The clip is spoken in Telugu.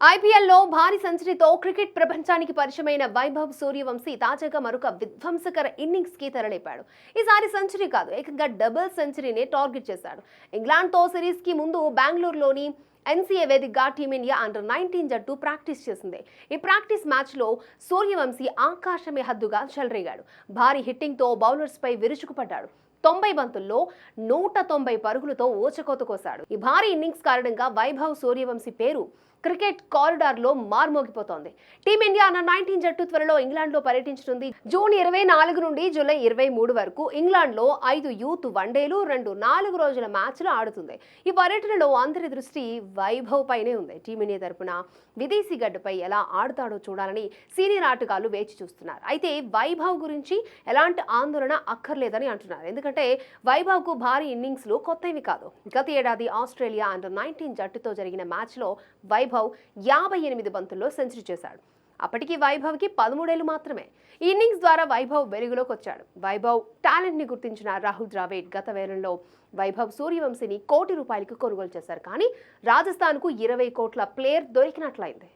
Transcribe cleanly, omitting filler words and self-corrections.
ఐపీఎల్లో భారీ సెంచరీతో క్రికెట్ ప్రపంచానికి పరిచయమైన వైభవ్ సూర్యవంశీ తాజాగా మరొక విధ్వంసకర ఇన్నింగ్స్ కి తెరలేపాడు. ఈసారి సెంచరీ కాదు, ఏకంగా డబుల్ సెంచరీనే టార్గెట్ చేశాడు. ఇంగ్లాండ్తో సిరీస్ కి ముందు బెంగళూరులోని ఎన్సీఏ వేదికగా టీమిండియా అండర్-19 జట్టు ప్రాక్టీస్ చేసింది. ఈ ప్రాక్టీస్ మ్యాచ్లో సూర్యవంశీ ఆకాశమే హద్దుగా చెలరేగాడు. భారీ హిట్టింగ్తో బౌలర్స్పై విరుచుకుపడ్డాడు. 90 బంతుల్లో 190 పరుగులతో ఊచకోత కోశాడు. ఈ భారీ ఇన్నింగ్స్ కారణంగా వైభవ్ సూర్యవంశీ పేరు క్రికెట్ కారిడార్లో మార్మోగిపోతోంది. టీమిండియా అండర్-19 జట్టు త్వరలో ఇంగ్లాండ్లో పర్యటించనుంది. జూన్ 24 నుండి జూలై 23 వరకు ఇంగ్లాండ్లో 5 యూత్ వన్డేలు, 2 4 రోజుల మ్యాచ్లు ఆడుతుంది. ఈ పర్యటనలో అందరి దృష్టి వైభవ్ పైనే ఉంది. టీమిండియా తరపున విదేశీ గడ్డపై ఎలా ఆడుతాడో చూడాలని సీనియర్ ఆటగాళ్లు వేచి చూస్తున్నారు. అయితే వైభవ్ గురించి ఎలాంటి ఆందోళన అక్కర్లేదని అంటున్నారు. ఎందుకంటే వైభవ్కు భారీ ఇన్నింగ్స్లు కొత్తవి కాదు. గత ఏడాది ఆస్ట్రేలియా అండర్-19 జట్టుతో జరిగిన మ్యాచ్లో వైభవ్ 58 బంతుల్లో సెంచరీ చేశాడు. అప్పటికి వైభవ్కి 13 ఏళ్లు మాత్రమే. ఈ ఇన్నింగ్స్ ద్వారా వైభవ్ వెలుగులోకి వచ్చాడు. వైభవ్ టాలెంట్ ని గుర్తించిన రాహుల్ ద్రావిడ్ గత వేలంలో వైభవ్ సూర్యవంశీని ₹1 కోటి కొనుగోలు చేశారు. కానీ రాజస్థాన్కు 20 కోట్ల ప్లేయర్ దొరికినట్లయింది.